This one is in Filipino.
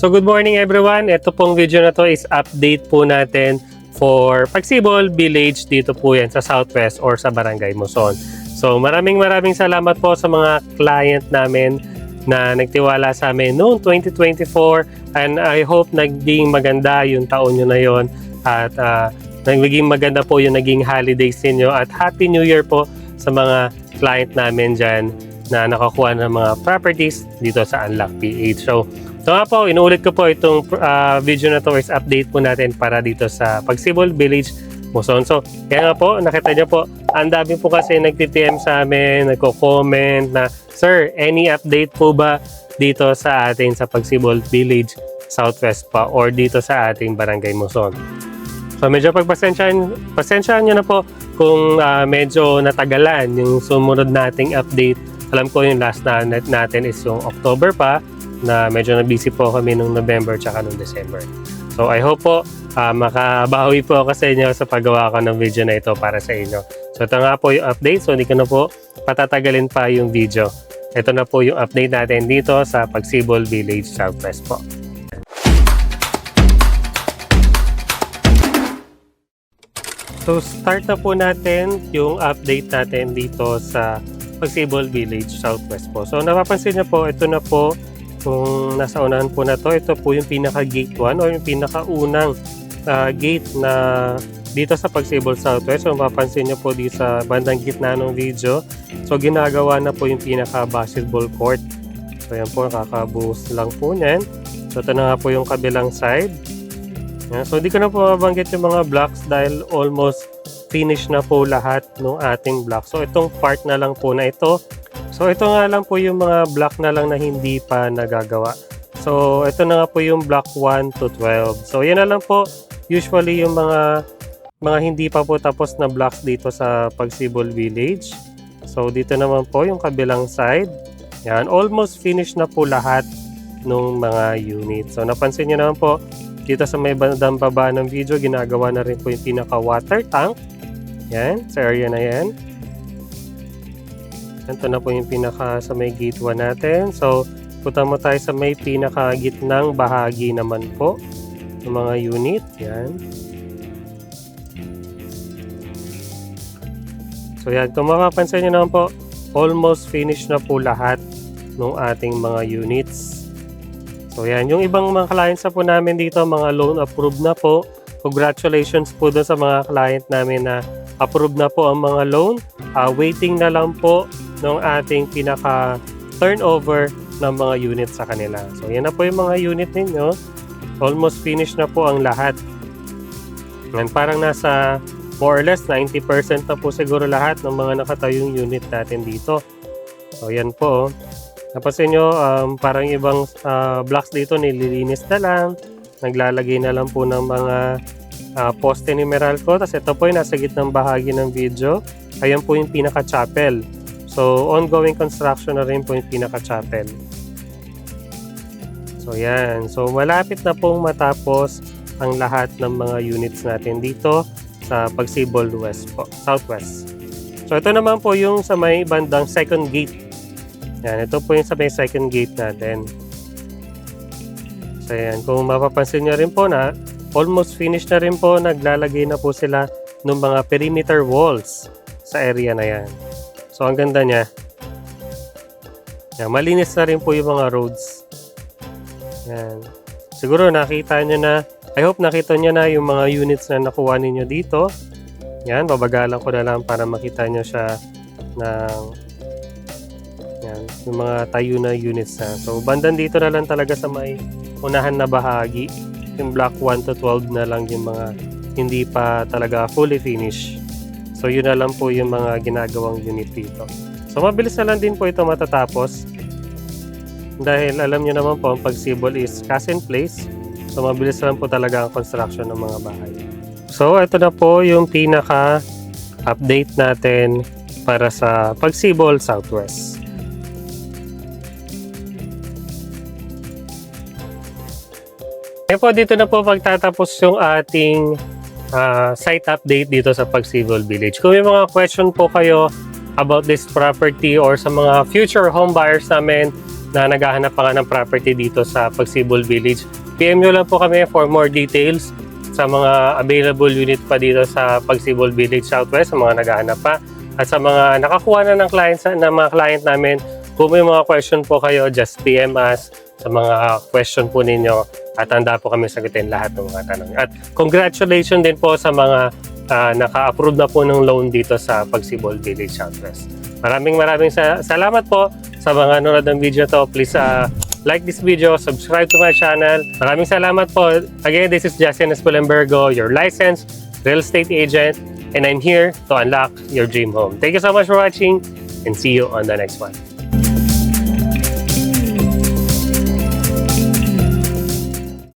So good morning everyone. Ito pong video na to is update po natin for Pagsibol Village. Dito po yan sa Southwest or sa Barangay Muson. So maraming salamat po sa mga client namin na nagtiwala sa amin noong 2024, and I hope naging maganda yung taon nyo na yon at naging maganda po yung naging holidays ninyo, at Happy New Year po sa mga client namin dyan na nakakuha ng mga properties dito sa Unlock PH. So nga po, inuulit ko po itong video na to is update po natin para dito sa Pagsibol Village, Muson. So kaya nga po, nakita nyo po, ang dami po kasi nagtitm sa amin, nagko-comment na, Sir, any update po ba dito sa atin sa Pagsibol Village Southwest pa or dito sa ating Barangay Muson? So medyo pasensyahan nyo na po kung medyo natagalan yung sumunod nating update. Alam ko yung last na natin is yung October pa, na medyo na-busy po kami nung November tsaka nung December. So I hope po makabawi po ako sa inyo sa paggawa ko ng video na ito para sa inyo. So ito nga po yung update, so hindi ko na po patatagalin pa yung video. Ito na po yung update natin dito sa Pagsibol Village Southwest po. So start na po natin yung update natin dito sa Pagsibol Village Southwest po. So napapansin niyo po, ito na po kung nasa unahan po na to. Ito po yung pinaka gate 1 o yung pinakaunang gate na dito sa Pagsibol Southwest. So mapapansin niyo po dito sa bandang gitna ng video. So ginagawa na po yung pinaka basketball court. So yan po, kakabuhos lang po niyan. So ito na nga po yung kabilang side. So hindi ko na po mabanggit yung mga blocks dahil almost finish na po lahat ng ating block. So itong part na lang po na ito. So ito nga lang po yung mga block na lang na hindi pa nagagawa. So ito na nga po yung block 1 to 12. So yan na lang po usually yung mga hindi pa po tapos na blocks dito sa Pagsibol Village. So dito naman po yung kabilang side. Yan, almost finish na po lahat ng mga units. So napansin niyo naman po dito sa may bandang baba ng video, ginagawa na rin po yung pinaka water tank. Yan, sa area na yan. Ito na po yung pinaka sa may gate 1 natin. So punta mo tayo sa may pinaka gitnang bahagi naman po ng mga unit. Yan. So yan, kung mapapansin nyo naman po, almost finished na po lahat ng ating mga units. So yan, yung ibang mga clients na po namin dito, mga loan approved na po. Congratulations po doon sa mga client namin na approved na po ang mga loan. Waiting na lang po ng ating pinaka turnover ng mga unit sa kanila. So yan na po yung mga unit ninyo. Almost finished na po ang lahat. And parang nasa more or less 90% na po siguro lahat ng mga nakatayong unit natin dito. So yan po. Napansin nyo, parang ibang blocks dito nililinis na lang. Naglalagay na lang po ng mga poste ni Meralco. Tapos ito po yung nasa gitnang bahagi ng video. Ayan po yung pinaka-chapel. So ongoing construction na rin po yung pinaka-chapel. So yan. So malapit na pong matapos ang lahat ng mga units natin dito sa Pagsibol West po, Southwest. So ito naman po yung sa may bandang second gate. Yan, ito po yung sa may second gate natin. So yan, kung mapapansin nyo rin po na almost finished na rin po, naglalagay na po sila ng mga perimeter walls sa area na yan. So ang ganda niya. Yan, malinis na rin po yung mga roads. Yan. Siguro nakita nyo na, I hope nakita nyo na yung mga units na nakuha ninyo dito. Yan, babagalan ko na lang para makita nyo siya ng yan, yung mga tayo na units na. So bandan dito na lang talaga sa may unahan na bahagi. Yung block 1 to 12 na lang yung mga hindi pa talaga fully finished. So yun na lang po yung mga ginagawang unit dito. So mabilis na lang din po ito matatapos. Dahil alam nyo naman po, ang Pagsibol is cash in place. So mabilis lang po talaga ang construction ng mga bahay. So ito na po yung pinaka-update natin para sa Pagsibol Southwest. Kaya po dito na po pagtatapos yung ating site update dito sa Pagsibol Village. Kung may mga question po kayo about this property or sa mga future home buyers namin na naghahanap pa nga ng property dito sa Pagsibol Village, PM nyo lang po kami for more details sa mga available unit pa dito sa Pagsibol Village Southwest, sa mga naghahanap pa. At sa mga nakakuha na ng mga client namin, kung may mga question po kayo, just PM us sa mga question po ninyo at handa po kami sagutin lahat ng mga tanong. At congratulations din po sa mga naka-approve na po ng loan dito sa Pagsibol Village Southwest. Maraming salamat po sa mga nanonood ng video to. Please like this video, subscribe to my channel. Maraming salamat po. Again, this is Justin Espulembergo, your licensed real estate agent, and I'm here to unlock your dream home. Thank you so much for watching and see you on the next one.